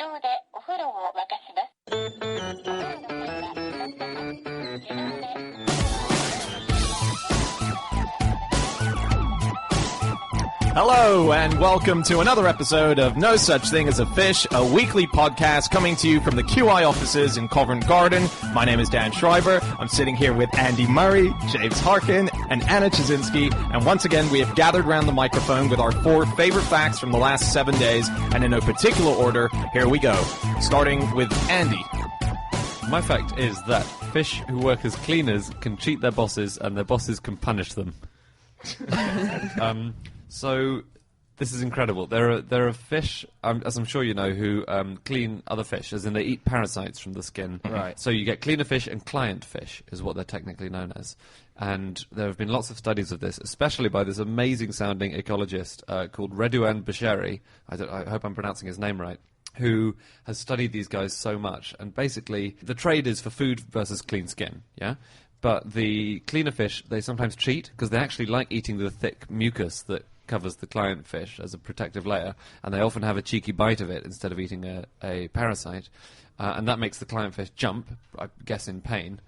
動でお風呂を沸かします。お風呂の際は自動で。Hello, and welcome to another episode of No Such Thing as a Fish, a weekly podcast coming to you from the QI offices in Covent Garden. My name is Dan Schreiber. I'm sitting here with Andy Murray, James Harkin, and Anna Chizinski. And once again, we have gathered around the microphone with our 4 favorite facts from the last 7 days. And in no particular order, here we go. Starting with Andy. My fact is that fish who work as cleaners can cheat their bosses, and their bosses can punish them. So this is incredible. There are fish, as I'm sure you know, who clean other fish, as in they eat parasites from the skin. Right. So you get cleaner fish and client fish, is what they're technically known as. And there have been lots of studies of this, especially by this amazing-sounding ecologist called Redouane Bechiri. I hope I'm pronouncing his name right. Who has studied these guys so much. And basically, the trade is for food versus clean skin, yeah? But the cleaner fish, they sometimes cheat, because they actually like eating the thick mucus that covers the client fish as a protective layer, and they often have a cheeky bite of it instead of eating a parasite, and that makes the client fish jump, I guess in pain.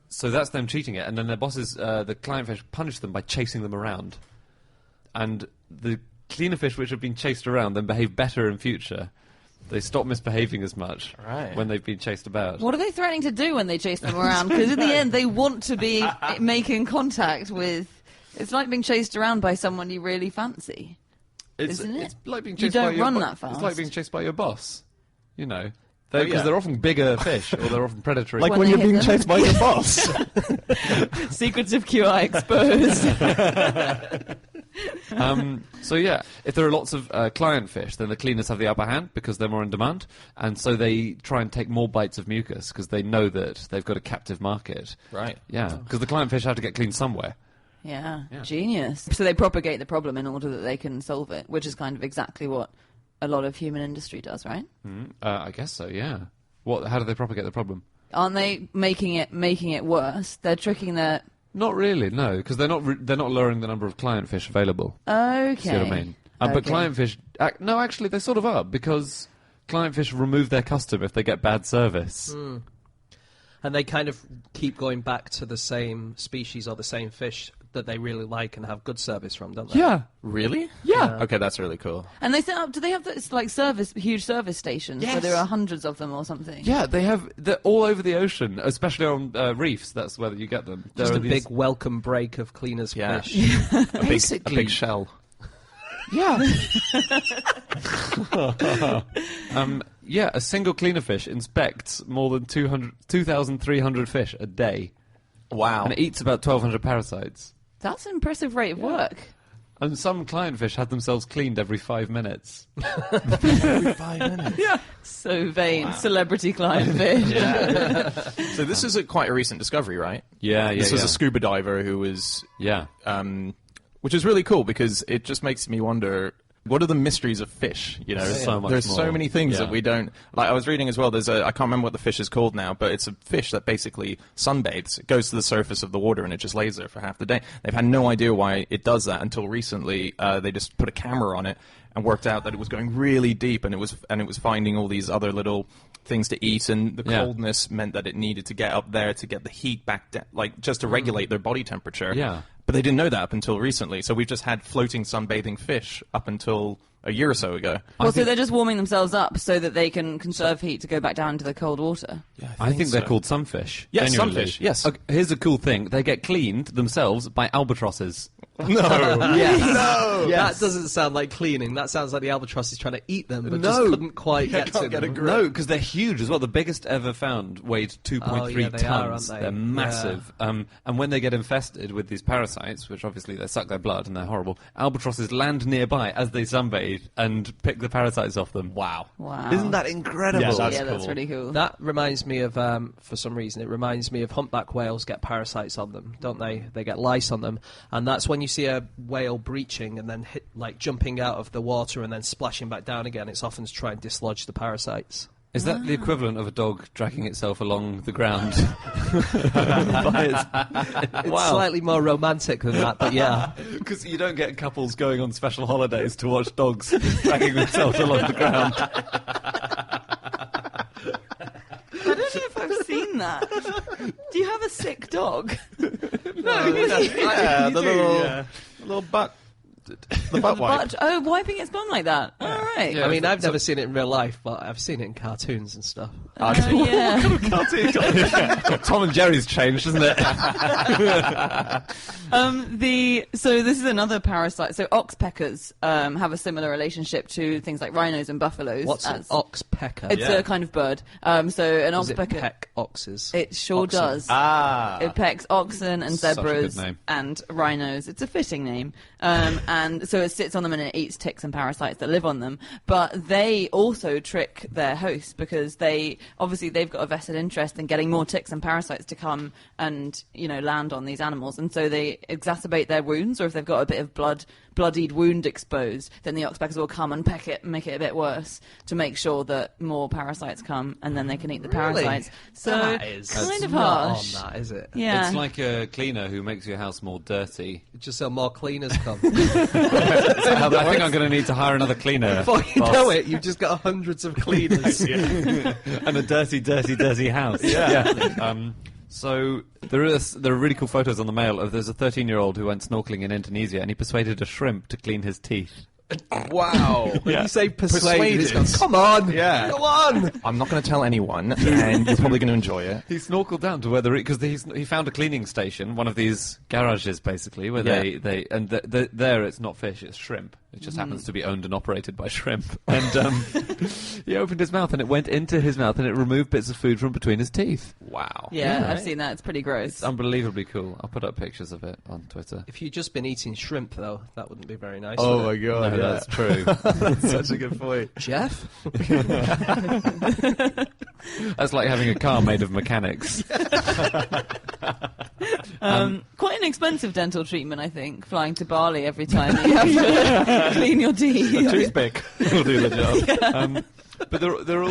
So that's them cheating it, and then their bosses, the client fish, punish them by chasing them around. And the cleaner fish which have been chased around then behave better in future. They stop misbehaving as much when they've been chased about. What are they threatening to do when they chase them around? Because in the end, they want to be making contact with... It's like being chased around by someone you really fancy, isn't it? It's like being you chased by don't your run that fast. It's like being chased by your boss, you know. Because they're often bigger fish, or they're often predatory. Like when you're being chased by your boss. Secrets of QI exposed. So yeah, if there are lots of client fish, then the cleaners have the upper hand because they're more in demand, and so they try and take more bites of mucus because they know that they've got a captive market. Right. Yeah, because the client fish have to get cleaned somewhere. Yeah, genius. So they propagate the problem in order that they can solve it, which is kind of exactly what a lot of human industry does, right? I guess so, yeah. How do they propagate the problem? Aren't they making it worse? They're tricking their... Not really, no, because they're not lowering the number of client fish available. Okay. See what I mean? But client fish... no, actually, they sort of are, because client fish remove their custom if they get bad service. And they kind of keep going back to the same species or the same fish that they really like and have good service from, don't they? Yeah. Really? Yeah. Okay, that's really cool. And they set up... Do they have this, like, huge service stations? Yes. So there are hundreds of them or something? Yeah, they're all over the ocean, especially on reefs. That's where you get them. Just a big welcome break of cleaners' fish. a big shell. Yeah. Yeah, a single cleaner fish inspects more than 2,300 fish a day. Wow. And it eats about 1,200 parasites. That's an impressive rate of work. And some client fish have themselves cleaned every 5 minutes. Every 5 minutes? Yeah. So vain. Wow. Celebrity client fish. Yeah. So this is quite a recent discovery, right? Yeah. This was a scuba diver who was... Yeah. Which is really cool because it just makes me wonder... What are the mysteries of fish? You know, there's so many things that we don't... Like, I was reading as well, I can't remember what the fish is called now, but it's a fish that basically sunbathes. It goes to the surface of the water and it just lays there for half the day. They've had no idea why it does that until recently. They just put a camera on it and worked out that it was going really deep and it was finding all these other little things to eat, and the coldness meant that it needed to get up there to get the heat back down, like just to regulate their body temperature. Yeah. But they didn't know that up until recently. So we've just had floating sunbathing fish up until a year or so ago. Well, so they're just warming themselves up so that they can conserve heat to go back down into the cold water. Yeah, I think they're called sunfish. Yes, genuinely. sunfish, yes. Okay, here's a cool thing. They get cleaned themselves by albatrosses. No. Yes. No. Yes. That doesn't sound like cleaning. That sounds like the albatross is trying to eat them, but just couldn't quite get to them. No, because they're huge as well. The biggest ever found weighed 2.3 they tons. are, aren't they? They're massive. Yeah. And when they get infested with these parasites, which obviously they suck their blood and they're horrible, albatrosses land nearby as they sunbathe and pick the parasites off them. Wow. Isn't that incredible? Yeah, that's really cool. That reminds me of, for some reason, it reminds me of humpback whales get parasites on them, don't they? They get lice on them. And that's when you see a whale breaching and then jumping out of the water and then splashing back down again. It's often to try and dislodge the parasites. Is that the equivalent of a dog dragging itself along the ground? It's slightly more romantic than that, but yeah. Because you don't get couples going on special holidays to watch dogs dragging themselves along the ground. seen that? Do you have a sick dog? Yeah, the little butt. The butt wipe. Wiping its bum like that. All right. Yeah. I mean, I've never seen it in real life, but I've seen it in cartoons and stuff. Yeah. Tom and Jerry's changed, isn't it? So this is another parasite. So oxpeckers have a similar relationship to things like rhinos and buffaloes. What's an oxpecker? It's a kind of bird. So an Does it oxpecker. peck oxes? It sure Oxen. does. It pecks oxen and Such a good zebras name. and rhinos. It's a fitting name. And so it sits on them and it eats ticks and parasites that live on them. But they also trick their hosts because they've got a vested interest in getting more ticks and parasites to come and, land on these animals. And so they exacerbate their wounds, or if they've got a bit of bloodied wound exposed, then the oxpeckers will come and peck it and make it a bit worse to make sure that more parasites come and then they can eat the parasites. So That is kind of not harsh. on that, is it? Yeah. It's like a cleaner who makes your house more dirty. Just so more cleaners come. I think I'm going to need to hire another cleaner. Before you know it, you've just got hundreds of cleaners. And a dirty, dirty, dirty house. Yeah. So there are really cool photos on the Mail of there's a 13-year-old who went snorkeling in Indonesia and he persuaded a shrimp to clean his teeth. Wow. When you say persuaded, it's Persuaded. gone, come on, Yeah. go on. I'm not going to tell anyone, and you're probably going to enjoy it. He snorkeled down to where because he found a cleaning station, one of these garages basically, where there it's not fish, it's shrimp. It just happens to be owned and operated by shrimp. And he opened his mouth and it went into his mouth and it removed bits of food from between his teeth. Wow. Yeah, I've seen that. It's pretty gross. It's unbelievably cool. I'll put up pictures of it on Twitter. If you'd just been eating shrimp, though, that wouldn't be very nice. Oh would my it? god, No, that's true. That's such a good point. Jeff? That's like having a car made of mechanics. Quite an expensive dental treatment, I think, flying to Bali every time you have to clean your teeth. A toothpick will do the job. But there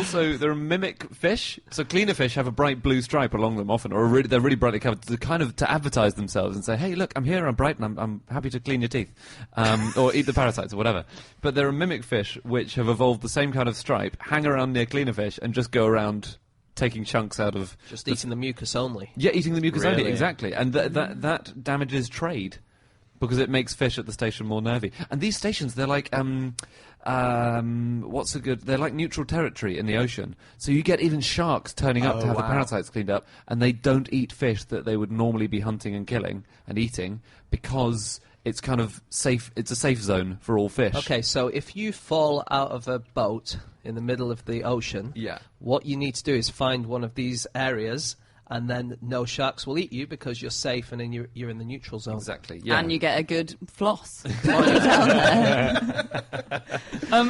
are mimic fish. So cleaner fish have a bright blue stripe along them often, or they're really brightly covered to advertise themselves and say, "Hey, look, I'm here, I'm bright, and I'm happy to clean your teeth, or eat the parasites or whatever." But there are mimic fish which have evolved the same kind of stripe, hang around near cleaner fish, and just go around taking chunks out of Just eating the mucus only. Yeah, eating the mucus only, Really? exactly, and that damages trade because it makes fish at the station more nervy. And these stations, they're like they're like neutral territory in the ocean. So you get even sharks turning up to have the parasites cleaned up, and they don't eat fish that they would normally be hunting and killing and eating because it's kind of safe. It's a safe zone for all fish. Okay, so if you fall out of a boat in the middle of the ocean, what you need to do is find one of these areas, and then no sharks will eat you because you're safe and then you're in the neutral zone. Exactly. Yeah. And you get a good floss while you're down there.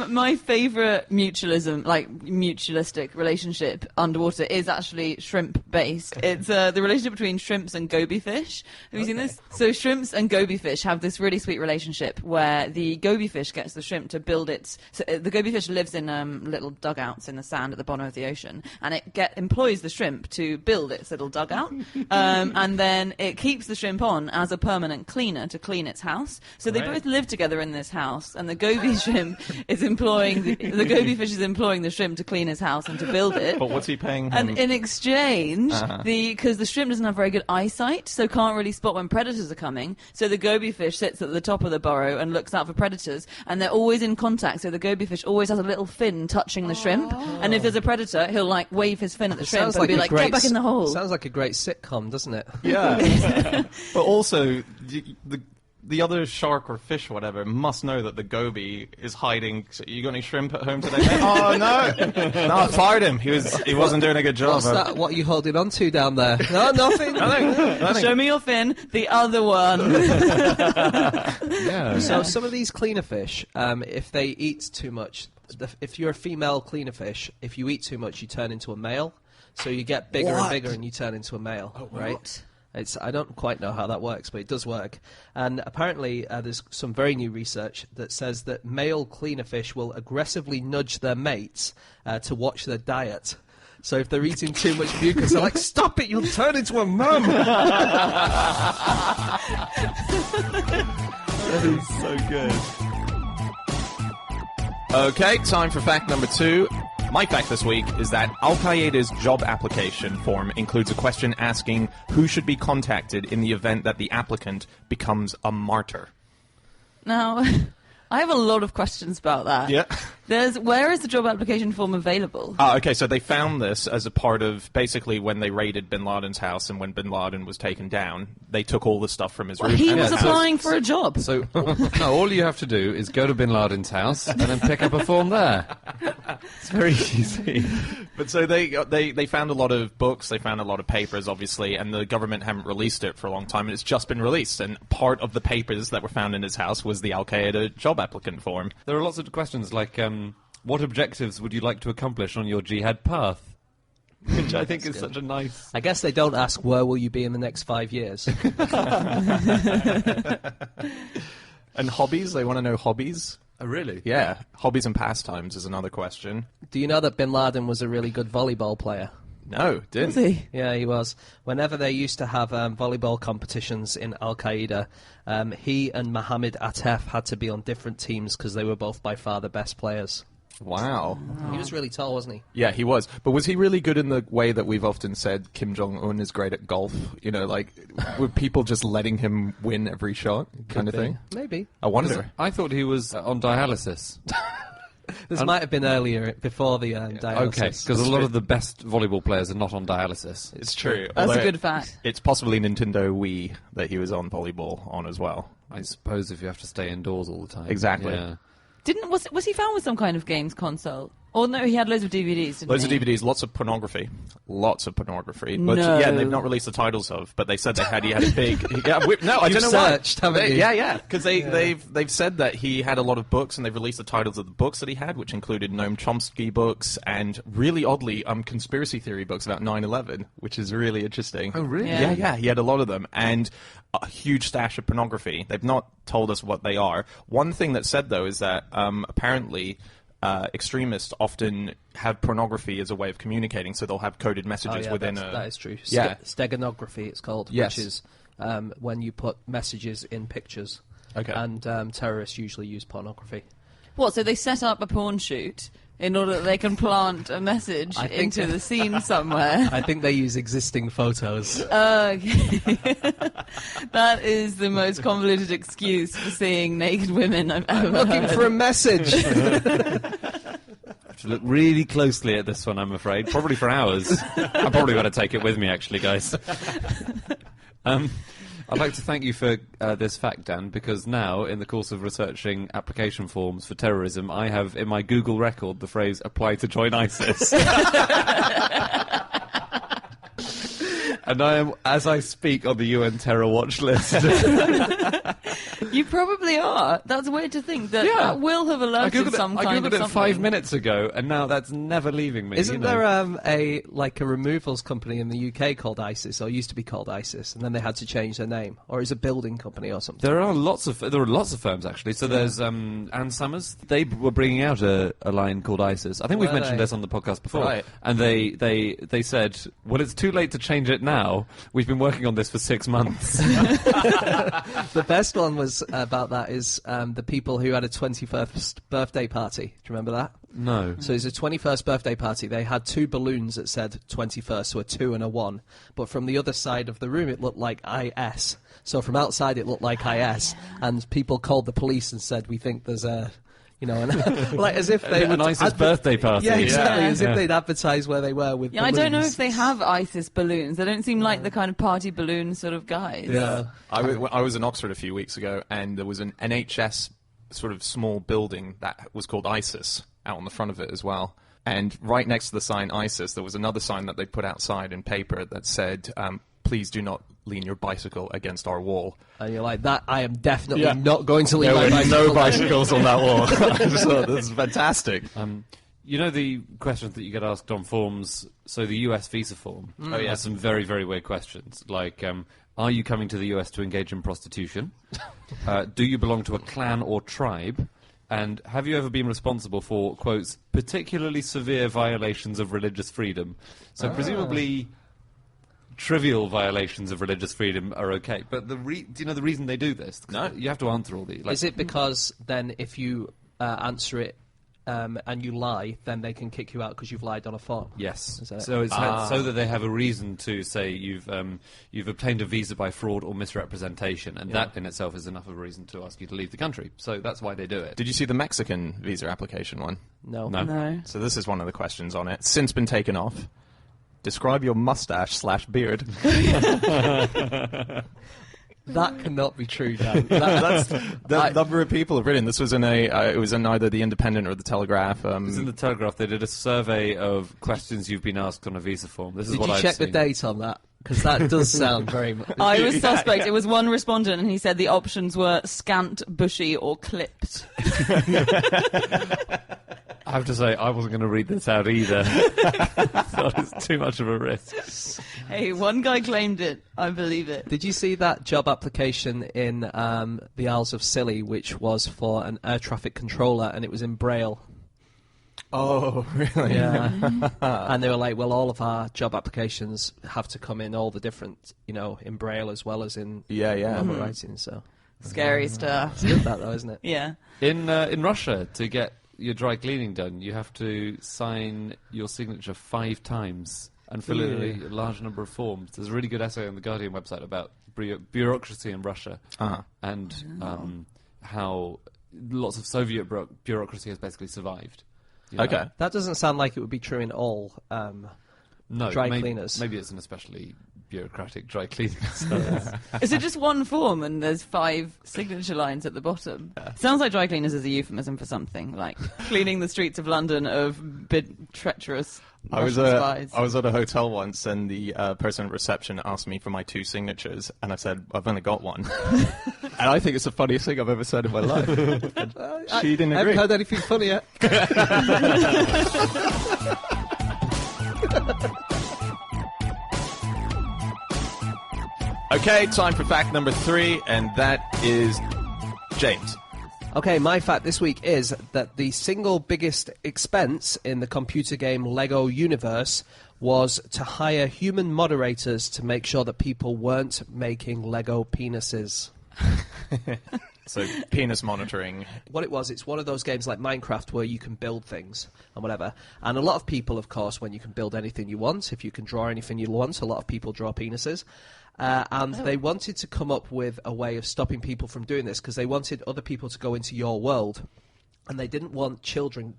My favourite mutualistic relationship underwater is actually shrimp-based. It's the relationship between shrimps and goby fish. Have you seen this? So shrimps and goby fish have this really sweet relationship where the goby fish gets the shrimp to build its... So the goby fish lives in little dugouts in the sand at the bottom of the ocean, and it employs the shrimp to build its little dugout, and then it keeps the shrimp on as a permanent cleaner to clean its house. So they both live together in this house, and the goby shrimp is employing the goby fish is employing the shrimp to clean his house and to build it. But what's he paying him? And in exchange, because the shrimp doesn't have very good eyesight, so can't really spot when predators are coming, so the goby fish sits at the top of the burrow and looks out for predators, and they're always in contact, so the goby fish always has a little fin touching the shrimp, and if there's a predator, he'll like wave his fin at the shrimp and be like, get back in the hole. Sounds like a great sitcom, doesn't it? Yeah. But also, the other shark or fish or whatever must know that the goby is hiding. So you got any shrimp at home today? Oh, no. No, I fired him. He wasn't doing a good job. What's that? What are you holding on to down there? No, nothing. Nothing. Show me your fin, the other one. Yeah. So some of these cleaner fish, if they eat too much, if you're a female cleaner fish, if you eat too much, you turn into a male. So you get bigger and bigger and you turn into a male, right? I don't quite know how that works, but it does work. And apparently there's some very new research that says that male cleaner fish will aggressively nudge their mates to watch their diet. So if they're eating too much mucus, they're like, stop it, you'll turn into a mum! That is so good. Okay, time for fact number 2. My fact this week is that Al-Qaeda's job application form includes a question asking who should be contacted in the event that the applicant becomes a martyr. Now, I have a lot of questions about that. Yeah. Where is the job application form available? Okay, so they found this as a part of basically when they raided Bin Laden's house, and when Bin Laden was taken down, they took all the stuff from his room. He and was his applying house. for a job. So, no, all you have to do is go to Bin Laden's house and then pick up a form there. It's very easy. But so they found a lot of books, they found a lot of papers, obviously, and the government haven't released it for a long time, and it's just been released. And part of the papers that were found in his house was the Al-Qaeda job applicant form. There are lots of questions like, what objectives would you like to accomplish on your jihad path? Which I think is such a nice... I guess they don't ask where will you be in the next 5 years. And hobbies, they want to know hobbies. Oh, really? Yeah, hobbies and pastimes is another question. Do you know that Bin Laden was a really good volleyball player? No, didn't. Was he? Yeah, he was. Whenever they used to have volleyball competitions in Al-Qaeda, he and Mohammed Atef had to be on different teams because they were both by far the best players. Wow. He was really tall, wasn't he? Yeah, he was. But was he really good in the way that we've often said Kim Jong-un is great at golf? You know, like, were people just letting him win every shot kind of thing? Maybe. I wonder. I thought he was on dialysis. This might have been earlier, before the dialysis. Okay, because a lot of the best volleyball players are not on dialysis. It's true. That's Although a good fact. It's possibly Nintendo Wii that he was on volleyball on as well. I suppose if you have to stay indoors all the time. Exactly. Yeah. Was he found with some kind of games console? Or no, he had loads of DVDs, didn't Loads he? of DVDs, lots of pornography. Lots of pornography. But No. yeah, they've not released the titles of, but they said he had a big... Yeah, no, I You've don't know why. searched, haven't you? Yeah, because they've said that he had a lot of books, and they've released the titles of the books that he had, which included Noam Chomsky books, and really oddly, conspiracy theory books about 9/11, which is really interesting. Oh, really? Yeah. He had a lot of them, and a huge stash of pornography. They've not told us what they are. One thing that's said, though, is that apparently... extremists often have pornography as a way of communicating, so they'll have coded messages within that is true. Yeah. Steganography, it's called, Yes. which is when you put messages in pictures. Okay. And terrorists usually use pornography. What, so they set up a porn shoot in order that they can plant a message I think- into the scene somewhere? I think they use existing photos. Okay. That is the most convoluted excuse for seeing naked women I've ever Looking heard. for a message. I have to look really closely at this one, I'm afraid. Probably for hours. I'm probably going to take it with me, actually, guys. I'd like to thank you for this fact, Dan, because now, in the course of researching application forms for terrorism, I have in my Google record the phrase "apply to join ISIS." And I am, as I speak, on the UN terror watch list. You probably are. That's weird to think that that will have alerted some I kind googled of it something. 5 minutes ago, and now that's never leaving me. Isn't you know. there a removals company in the UK called ISIS, or used to be called ISIS, and then they had to change their name, or is it a building company or something? There are lots of firms actually. So there's Ann Summers. They were bringing out a line called ISIS. I think we've Were mentioned they? this on the podcast before. Right. And they said, well, it's too late to change it now. We've been working on this for 6 months. The best one was about that is the people who had a 21st birthday party. Do you remember that? No. So it's a 21st birthday party. They had 2 balloons that said 21st, so a 2 and a 1. But from the other side of the room, it looked like IS. So from outside, it looked like IS. And people called the police and said, we think there's a... You know, like as if they An would ISIS birthday party. Yeah, exactly. Yeah. As if Yeah. they'd advertise where they were with. Yeah, I don't know balloons. if they have ISIS balloons. They don't seem like the kind of party balloon sort of guys. Yeah. I was in Oxford a few weeks ago, and there was an NHS sort of small building that was called ISIS out on the front of it as well. And right next to the sign ISIS, there was another sign that they put outside in paper that said, please do not lean your bicycle against our wall. And you're like, that I am definitely Yeah. not going to leave There my were bicycle. no bicycles on that wall. I just thought, this is fantastic. You know the questions that you get asked on forms, so the US visa form has some very, very weird questions, like, are you coming to the US to engage in prostitution? Do you belong to a clan or tribe? And have you ever been responsible for, quotes, particularly severe violations of religious freedom? So presumably trivial violations of religious freedom are okay. But do you know the reason they do this? 'Cause No. You have to answer all these. Like, Is it because then if you answer it and you lie, then they can kick you out because you've lied on a form. Yes. Is that it? So it's so that they have a reason to say you've obtained a visa by fraud or misrepresentation, and that in itself is enough of a reason to ask you to leave the country. So that's why they do it. Did you see the Mexican visa application one? No. No. So this is one of the questions on it. Since been taken off. Describe your mustache/beard. That cannot be true, Dan. That's the number of people have written. This was in it was in either the Independent or the Telegraph. It's in the Telegraph. They did a survey of questions you've been asked on a visa form. This is Did what you I've check seen. the date on that? Because that does sound very much... I was suspect. It was one respondent, and he said the options were scant, bushy, or clipped. I have to say, I wasn't going to read this out either. Thought it's too much of a risk. Hey, one guy claimed it. I believe it. Did you see that job application in the Isles of Scilly, which was for an air traffic controller, and it was in Braille? Oh, really? Yeah. And they were like, well, all of our job applications have to come in all the different, in Braille as well as in normal writing, so... Scary stuff. It's good that, though, isn't it? Yeah. In Russia, to get your dry cleaning done, you have to sign your signature 5 times and fill in a large number of forms. There's a really good essay on the Guardian website about bureaucracy in Russia and how lots of Soviet bureaucracy has basically survived. Okay. That doesn't sound like it would be true in all dry cleaners. Maybe it's an especially bureaucratic dry cleaning service. Is it just one form and there's 5 signature lines at the bottom? Sounds like dry cleaners is a euphemism for something, like cleaning the streets of London of treacherous Russian spies. I was at a hotel once, and the person at reception asked me for my 2 signatures, and I said, I've only got one. And I think it's the funniest thing I've ever said in my life. She didn't agree. I haven't heard anything funny yet. Okay, time for fact number 3, and that is James. Okay, my fact this week is that the single biggest expense in the computer game Lego universe was to hire human moderators to make sure that people weren't making Lego penises. So, penis monitoring. What it was, it's one of those games like Minecraft where you can build things and whatever. And a lot of people, of course, when you can build anything you want, if you can draw anything you want, a lot of people draw penises. And they wanted to come up with a way of stopping people from doing this because they wanted other people to go into your world. And they didn't want children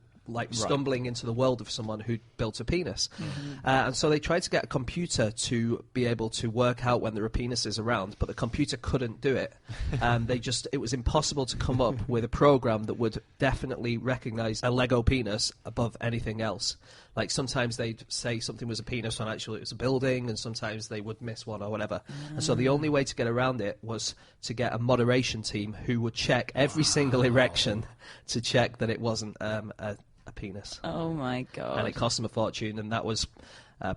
stumbling into the world of someone who built a penis. Mm-hmm. And so they tried to get a computer to be able to work out when there were penises around, but the computer couldn't do it. It was impossible to come up with a program that would definitely recognize a Lego penis above anything else. Like sometimes they'd say something was a penis when actually it was a building, and sometimes they would miss one or whatever. And so the only way to get around it was to get a moderation team who would check every single erection to check that it wasn't a penis. Oh my god! And it cost them a fortune, and that was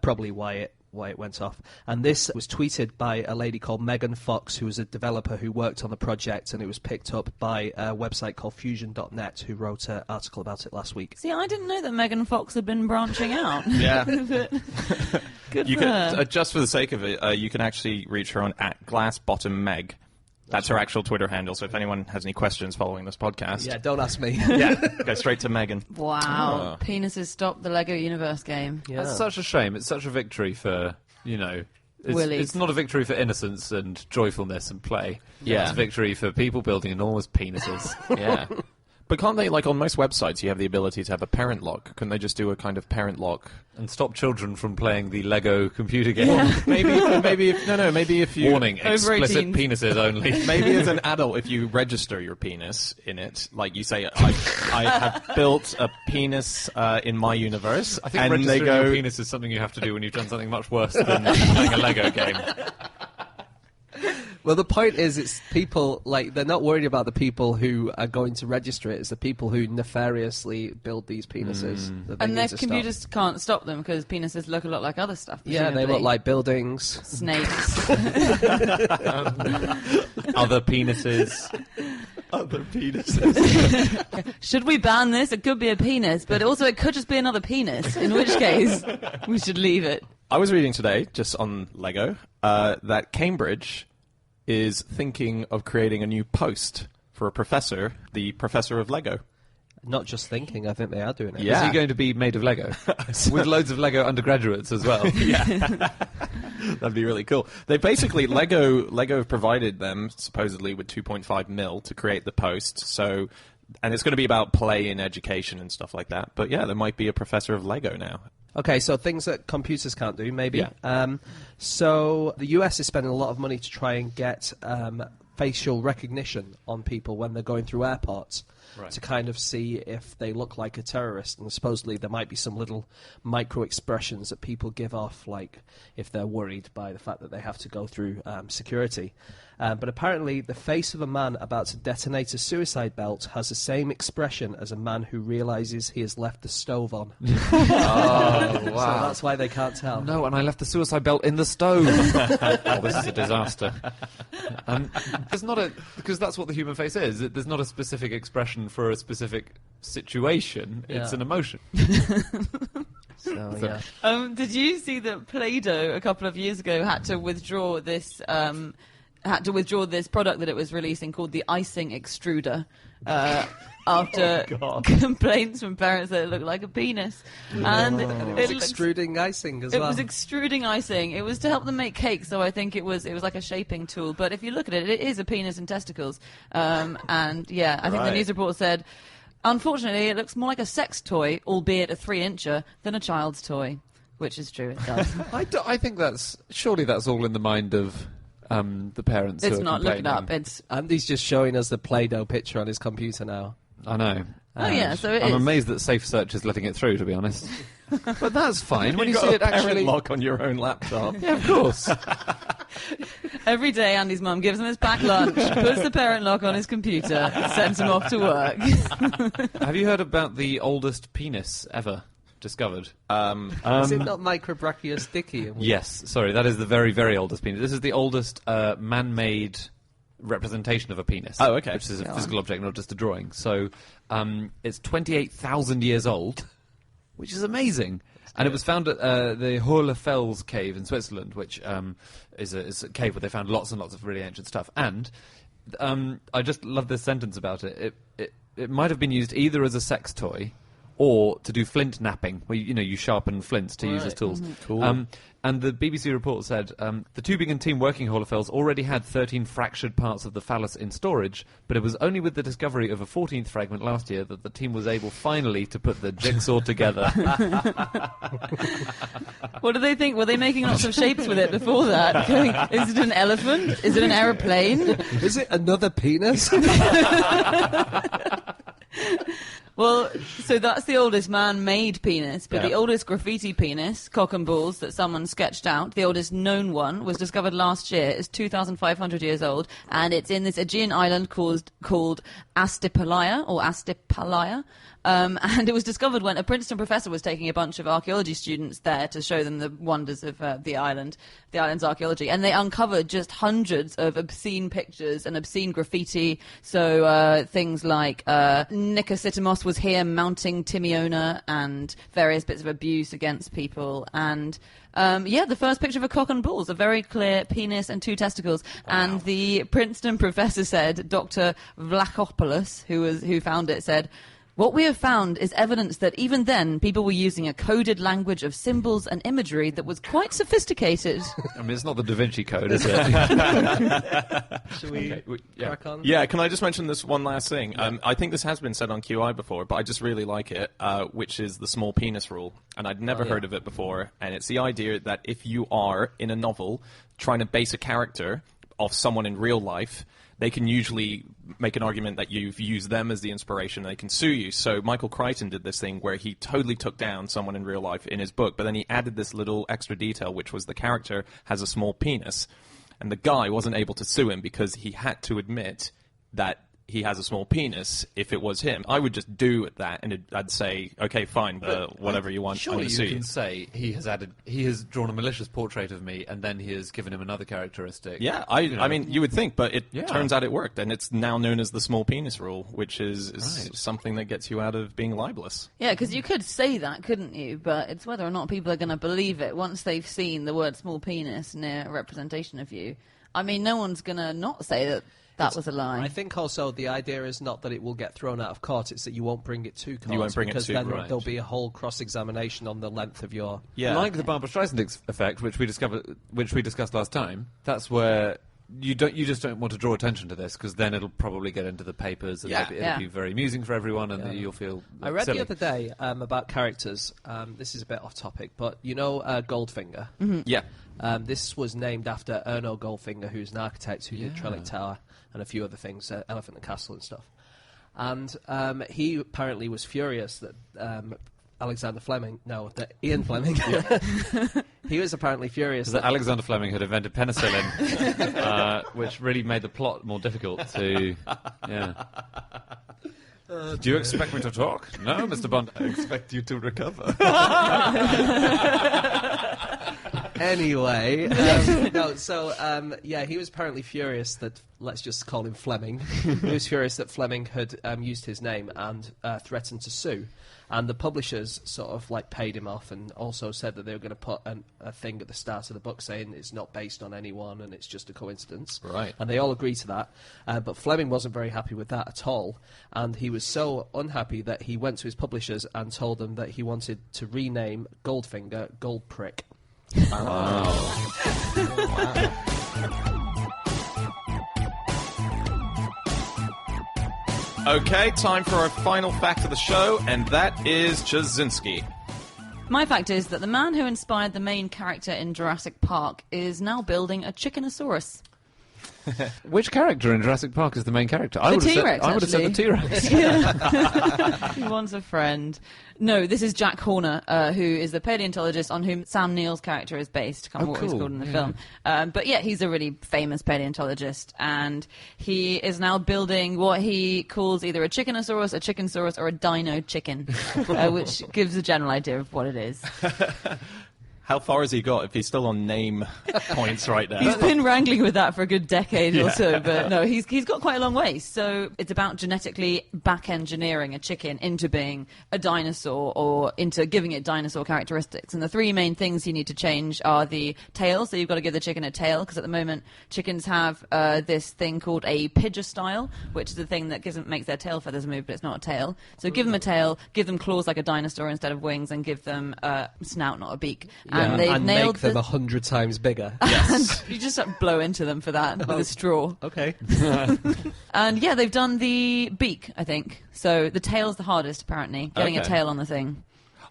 probably why it went off. And this was tweeted by a lady called Megan Fox, who was a developer who worked on the project, and it was picked up by a website called Fusion.net, who wrote an article about it last week. See, I didn't know that Megan Fox had been branching out. Yeah. Good for her. Just for the sake of it, you can actually reach her on @GlassBottomMeg. That's her actual Twitter handle, so if anyone has any questions following this podcast... Yeah, don't ask me. Go straight to Megan. Wow. Penises stopped the Lego Universe game. Yeah. That's such a shame. It's such a victory for, Willies. It's not a victory for innocence and joyfulness and play. Yeah. It's a victory for people building enormous penises. Yeah. But can't they, on most websites, you have the ability to have a parent lock? Couldn't they just do a kind of parent lock? And stop children from playing the Lego computer game. Yeah. maybe if you... Warning, explicit 18s. penises only. Maybe as an adult, if you register your penis in it, like you say, I have built a penis in my universe, I think and registering they go... your penis is something you have to do when you've done something much worse than playing a Lego game. Well, the point is, it's people, they're not worried about the people who are going to register it. It's the people who nefariously build these penises. That they And need their to computers stop. can't stop them because penises look a lot like other stuff. Yeah, they presumably. look like buildings. Snakes. Other penises. Other penises. Should we ban this? It could be a penis, but also it could just be another penis, in which case we should leave it. I was reading today, just on Lego, that Cambridge is thinking of creating a new post for a professor, the professor of Lego. Not just thinking, I think they are doing it. Yeah. Is he going to be made of Lego? With loads of Lego undergraduates as well. Yeah. That'd be really cool. They basically, Lego have provided them, supposedly, with 2.5 mil to create the post, so... And it's going to be about play and education and stuff like that. But yeah, there might be a professor of Lego now. Okay, so things that computers can't do, maybe. Yeah. So the US is spending a lot of money to try and get facial recognition on people when they're going through airports. Right. To kind of see if they look like a terrorist. And supposedly there might be some little micro-expressions that people give off, like if they're worried by the fact that they have to go through security. But apparently the face of a man about to detonate a suicide belt has the same expression as a man who realises he has left the stove on. Oh, wow. So that's why they can't tell. No, and I left the suicide belt in the stove. Oh, this is a disaster. There's not because that's what the human face is. There's not a specific expression for a specific situation. Yeah. It's an emotion. So, yeah. Did you see that Play-Doh a couple of years ago had to withdraw this product that it was releasing called the icing extruder after complaints from parents that it looked like a penis. And it was extruding icing as well. It was extruding icing. It was to help them make cake, so I think it was like a shaping tool. But if you look at it, it is a penis and testicles. And yeah, I think the news report said, unfortunately, it looks more like a sex toy, albeit a 3-incher, than a child's toy. Which is true, it does. I think surely that's all in the mind of the parents. It's who are not. Look it complaining. up. Andy's just showing us the Play-Doh picture on his computer now. I know. Oh yeah, so I'm amazed that Safe Search is letting it through, to be honest. But that's fine when you see got it a parent actually. lock on your own laptop. Yeah, of course. Every day, Andy's mum gives him his packed lunch, puts the parent lock on his computer, sends him off to work. Have you heard about the oldest penis ever discovered? Is it not Microbrachius dicki? Yes, sorry, that is the very, very oldest penis. This is the oldest man-made representation of a penis. Oh, okay. Which is a physical object, not just a drawing. So it's 28,000 years old, which is amazing. And it was found at the Hohlefels cave in Switzerland, which is a cave where they found lots and lots of really ancient stuff. And I just love this sentence about it. It might have been used either as a sex toy or to do flint knapping, where you sharpen flints to use as tools. Mm-hmm. Cool. And the BBC report said the Tübingen team working Hohlefels already had 13 fractured parts of the phallus in storage, but it was only with the discovery of a 14th fragment last year that the team was able finally to put the jigsaw together. What do they think? Were they making lots of shapes with it before that? Going, is it an elephant? Is it an aeroplane? Is it another penis? Well, so that's the oldest man-made penis, but the oldest graffiti penis, cock and balls, that someone sketched out, the oldest known one, was discovered last year. It's 2,500 years old, and it's in this Aegean island called Astipalaia, and it was discovered when a Princeton professor was taking a bunch of archaeology students there to show them the wonders of the island's archaeology, and they uncovered just hundreds of obscene pictures and obscene graffiti. So things like Nicositimos was here mounting Timiona and various bits of abuse against people, and the first picture of a cock and balls, a very clear penis and 2 testicles. Wow. And the Princeton professor said, Dr. Vlachopoulos, who found it, said, "What we have found is evidence that even then people were using a coded language of symbols and imagery that was quite sophisticated." I mean, it's not the Da Vinci Code, is it? Should we crack on? Yeah, can I just mention this one last thing? I think this has been said on QI before, but I just really like it, which is the small penis rule. And I'd never heard of it before. And it's the idea that if you are, in a novel, trying to base a character off someone in real life, they can usually make an argument that you've used them as the inspiration and they can sue you. So Michael Crichton did this thing where he totally took down someone in real life in his book, but then he added this little extra detail, which was the character has a small penis. And the guy wasn't able to sue him because he had to admit that he has a small penis if it was him. I would just do that, and I'd say, okay, fine, whatever you want. Surely you can say he has drawn a malicious portrait of me, and then he has given him another characteristic. Yeah, I mean, you would think, but it turns out it worked, and it's now known as the small penis rule, which is something that gets you out of being libelous. Yeah, because you could say that, couldn't you? But it's whether or not people are going to believe it once they've seen the word small penis near a representation of you. I mean, no one's going to not say that That was a lie. I think also the idea is not that it will get thrown out of court, it's that you won't bring it to court. You won't bring it because to then right. there'll be a whole cross-examination on the length of your... Yeah. Like the Barbra Streisand effect, which we discussed last time. That's where you just don't want to draw attention to this, because then it'll probably get into the papers, and it'll be very amusing for everyone, and you'll feel I read silly. the other day about characters. This is a bit off topic, but you know Goldfinger? Yeah. This was named after Erno Goldfinger, who's an architect who did Trellick Tower and a few other things, Elephant and Castle and stuff. And he apparently was furious that Ian Fleming. He was apparently furious that Alexander Fleming had invented penicillin, which really made the plot more difficult to... Yeah. Do you expect me to talk? No, Mr. Bond. I expect you to recover. Anyway, he was apparently furious that, let's just call him Fleming, he was furious that Fleming had used his name and threatened to sue. And the publishers sort of like paid him off and also said that they were going to put a thing at the start of the book saying it's not based on anyone and it's just a coincidence. Right. And they all agreed to that. But Fleming wasn't very happy with that at all. And he was so unhappy that he went to his publishers and told them that he wanted to rename Goldfinger Goldprick. Okay, time for our final fact of the show, and that is Jasinski. My fact is that the man who inspired the main character in Jurassic Park is now building a Chickenosaurus. Which character in Jurassic Park is the main character? The T-Rex, I would have said the T-Rex. He wants a friend. No, this is Jack Horner, who is the paleontologist on whom Sam Neill's character is based. I can't remember what he's called in the film. But yeah, he's a really famous paleontologist, and he is now building what he calls either a Chickenosaurus, a Chickensaurus, or a dino chicken, which gives a general idea of what it is. How far has he got if he's still on name points right now? He's been wrangling with that for a good decade or so, but no, he's got quite a long way. So it's about genetically back-engineering a chicken into being a dinosaur or into giving it dinosaur characteristics. And the three main things you need to change are the tail, so you've got to give the chicken a tail, because at the moment chickens have this thing called a pidgestyle, which is the thing that makes their tail feathers move, but it's not a tail. So give them a tail, give them claws like a dinosaur instead of wings, and give them a snout, not a beak. And they've and nailed make them 100 times bigger. Yes. You just blow into them for that with a straw. Okay. And yeah, they've done the beak, I think. So the tail's the hardest, apparently. Getting a tail on the thing.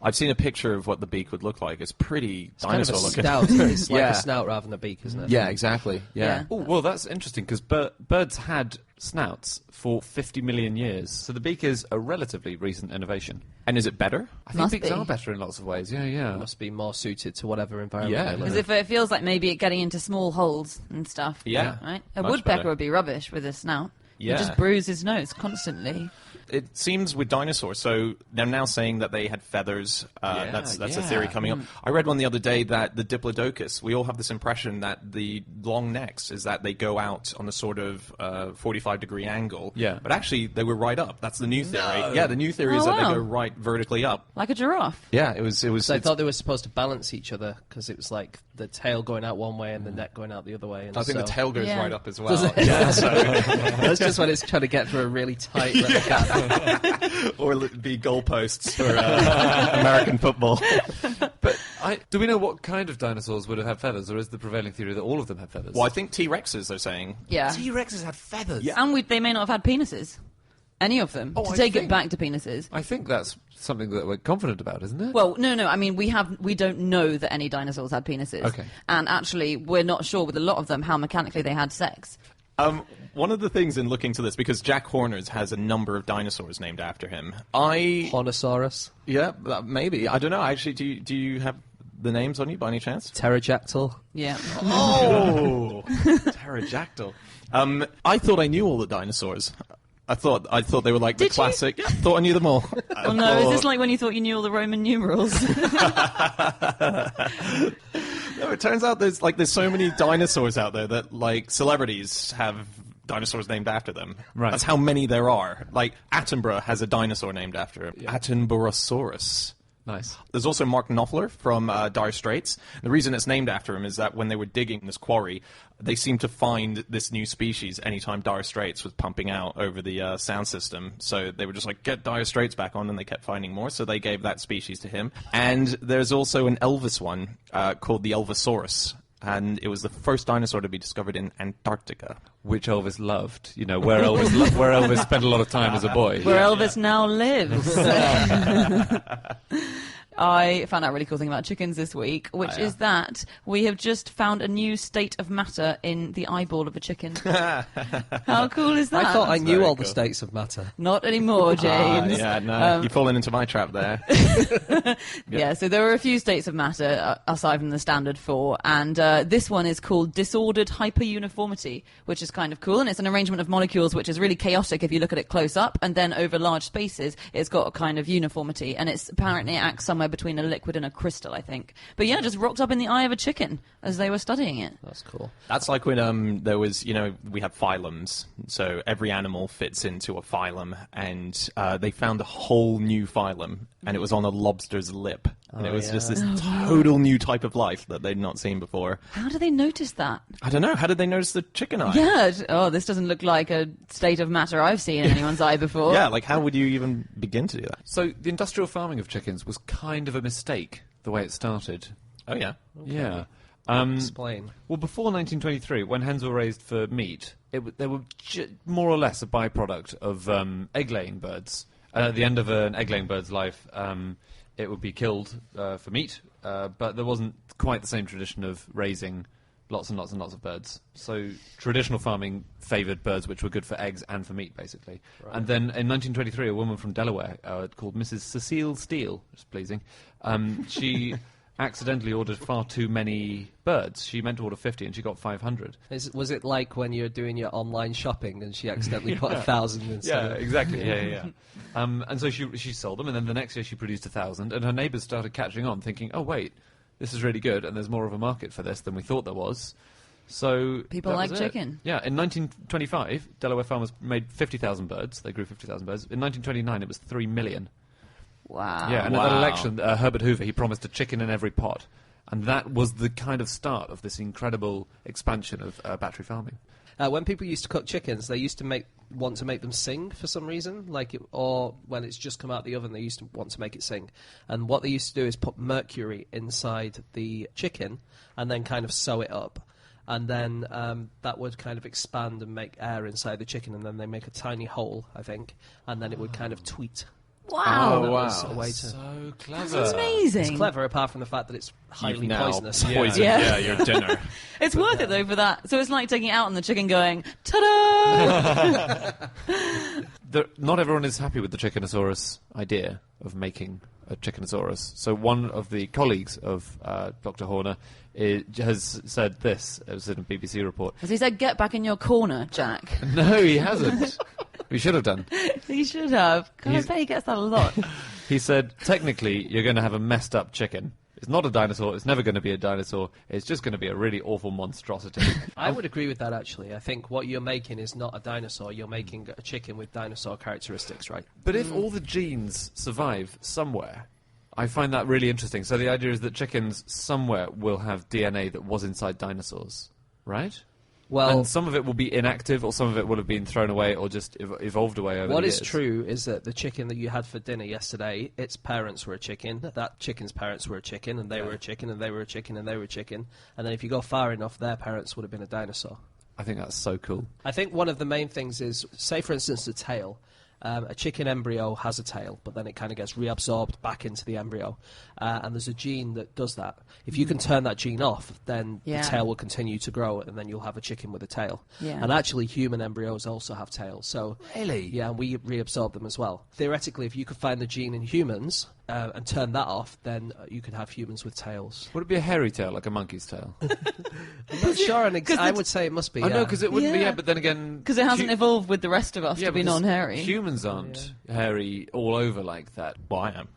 I've seen a picture of what the beak would look like. It's pretty dinosaur looking. It's like a snout rather than a beak, isn't it? Yeah, exactly. Yeah. Oh, well, that's interesting, because birds had snouts for 50 million years. So the beak is a relatively recent innovation. And is it better? I think Must beaks be. are better in lots of ways. Yeah. Must be more suited to whatever environment Yeah. they live Because in. if it feels like maybe it getting into small holes and stuff. Yeah. Right? A Much woodpecker better. would be rubbish with a snout. Yeah. He'd just bruise his nose constantly. It seems with dinosaurs, so they're now saying that they had feathers. That's a theory coming up. I read one the other day that the Diplodocus, we all have this impression that the long necks is that they go out on a sort of 45-degree angle. Yeah. But actually, they were right up. That's the new theory. Yeah, the new theory is Oh, that wow. they go right vertically up. Like a giraffe. Yeah, it was. So I it's- thought they were supposed to balance each other because it was like the tail going out one way and the neck going out the other way. And I think the tail goes Yeah. right up as well. Does it? Yeah, so, That's just when it's trying to get through a really tight little gap. or be goalposts for American football. But do we know what kind of dinosaurs would have had feathers, or is the prevailing theory that all of them have feathers? Well, I think T-Rexes, they're saying. Yeah. T-Rexes had feathers? Yeah. And they may not have had penises. Any of them. Oh, to I take it think- back to penises. I think that's something that we're confident about, isn't it? Well, no. I mean, we don't know that any dinosaurs had penises. Okay. And actually, we're not sure with a lot of them how mechanically they had sex. One of the things in looking to this, because Jack Horner's has a number of dinosaurs named after him. Hornosaurus, Yeah, maybe. I don't know. Actually, do you have the names on you by any chance? pterodactyl. Yeah. Oh, pterodactyl. I thought I knew all the dinosaurs. I thought they were like the Did you? classic. Yeah, thought I knew them all. Oh no, is this like when you thought you knew all the Roman numerals? No, it turns out there's so many dinosaurs out there that like celebrities have dinosaurs named after them. Right. That's how many there are. Like Attenborough has a dinosaur named after him. Attenborosaurus. Nice. There's also Mark Knopfler from Dire Straits. The reason it's named after him is that when they were digging this quarry, they seemed to find this new species anytime Dire Straits was pumping out over the sound system. So they were just like, get Dire Straits back on, and they kept finding more. So they gave that species to him. And there's also an Elvis one called the Elvisaurus. And it was the first dinosaur to be discovered in Antarctica. Which Elvis loved. You know, where Elvis spent a lot of time as a boy. Where Elvis now lives. I found out a really cool thing about chickens this week, which is that we have just found a new state of matter in the eyeball of a chicken. How cool is that? I thought I knew Very all the cool. states of matter. Not anymore, James. Yeah, no, you've fallen into my trap there. Yeah, so there are a few states of matter aside from the standard 4, and this one is called disordered hyperuniformity, which is kind of cool, and it's an arrangement of molecules which is really chaotic if you look at it close up, and then over large spaces it's got a kind of uniformity, and it's apparently acts somewhere between a liquid and a crystal, I think. But yeah, just rocked up in the eye of a chicken as they were studying it. That's cool. That's like when there was, we have phylums, so every animal fits into a phylum, and they found a whole new phylum, and it was on a lobster's lip, and it was just this total new type of life that they'd not seen before. How do they notice that? I don't know, how did they notice the chicken eye? Yeah, this doesn't look like a state of matter I've seen in anyone's eye before. Yeah, like how would you even begin to do that? So the industrial farming of chickens was kind of a mistake, the way it started. Oh, yeah. Yeah. Explain. Well, before 1923, when hens were raised for meat, they were more or less a byproduct of egg-laying birds. At the end of an egg-laying bird's life, it would be killed for meat, but there wasn't quite the same tradition of raising lots and lots and lots of birds. So traditional farming favoured birds which were good for eggs and for meat, basically. Right. And then in 1923, a woman from Delaware called Mrs. Cecile Steele, which is pleasing, she accidentally ordered far too many birds. She meant to order 50 and she got 500. Was it like when you're doing your online shopping and she accidentally put 1,000 instead? Yeah, exactly. Yeah. And so she sold them, and then the next year she produced 1,000, and her neighbours started catching on, thinking, oh, wait, this is really good, and there's more of a market for this than we thought there was. So people like chicken. Yeah, in 1925, Delaware farmers made 50,000 birds. They grew 50,000 birds. In 1929, it was 3 million. Wow. Yeah, and at that election, Herbert Hoover, he promised a chicken in every pot. And that was the kind of start of this incredible expansion of battery farming. When people used to cook chickens, they used to want to make them sing for some reason, or when it's just come out of the oven, they used to want to make it sing. And what they used to do is put mercury inside the chicken and then kind of sew it up. And then that would kind of expand and make air inside the chicken, and then they make a tiny hole, I think, and then it would kind of tweet. Wow. That was a way to... So clever. That's amazing. It's clever, apart from the fact that it's highly poisonous. Poisoned, Yeah. your dinner. It's worth it, though, for that. So it's like taking it out and the chicken going, ta-da! Not everyone is happy with the Chickenosaurus idea of making a Chickenosaurus. So one of the colleagues of Dr. Horner has said this. It was in a BBC report. As he said, get back in your corner, Jack. No, he hasn't. We should have done. He should have. God, I bet he gets that a lot. He said, technically, you're going to have a messed up chicken. It's not a dinosaur. It's never going to be a dinosaur. It's just going to be a really awful monstrosity. I would agree with that, actually. I think what you're making is not a dinosaur. You're making a chicken with dinosaur characteristics, right? But if all the genes survive somewhere, I find that really interesting. So the idea is that chickens somewhere will have DNA that was inside dinosaurs, right? Well, and some of it will be inactive, or some of it will have been thrown away, or just evolved away over what the is years. true is that the chicken that you had for dinner yesterday, its parents were a chicken, that chicken's parents were a chicken, and they were a chicken, and they were a chicken, and they were a chicken, and then if you go far enough, their parents would have been a dinosaur. I think that's so cool. I think one of the main things is, say for instance, the tail. A chicken embryo has a tail, but then it kind of gets reabsorbed back into the embryo. And there's a gene that does that. If you can turn that gene off, then the tail will continue to grow, and then you'll have a chicken with a tail. Yeah. And actually, human embryos also have tails. So, Really? Yeah, and we reabsorb them as well. Theoretically, if you could find the gene in humans and turn that off, then you could have humans with tails. Would it be a hairy tail, like a monkey's tail? I'm not sure, I would say it must be. I know, because it wouldn't be, Yeah. but then again... Because it hasn't evolved with the rest of us to be because non-hairy. Humans aren't hairy all over like that. Well, I am.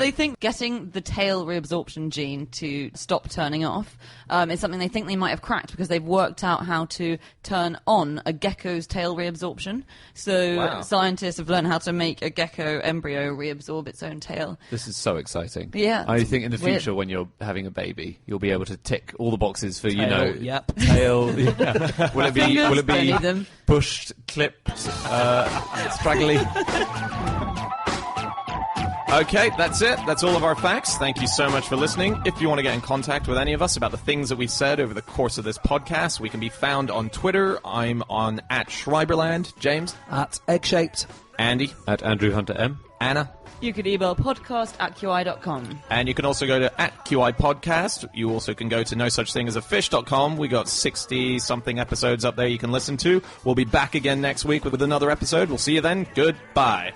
They think getting the tail reabsorption gene to stop turning off is something they think they might have cracked because they've worked out how to turn on a gecko's tail reabsorption. So scientists have learned how to make a gecko embryo reabsorb its own tail. This is so exciting. Yeah. I think in the future when you're having a baby, you'll be able to tick all the boxes for, Tail, tail. Yeah. Will it be them. pushed, clipped, straggly? Okay, that's it. That's all of our facts. Thank you so much for listening. If you want to get in contact with any of us about the things that we've said over the course of this podcast, we can be found on Twitter. I'm on @Schreiberland. James? @Eggshaped. Andy? @AndrewHunterM. Anna? You could email podcast@qi.com. And you can also go to @QI Podcast. You also can go to nosuchthingasafish.com. We got 60-something episodes up there you can listen to. We'll be back again next week with another episode. We'll see you then. Goodbye.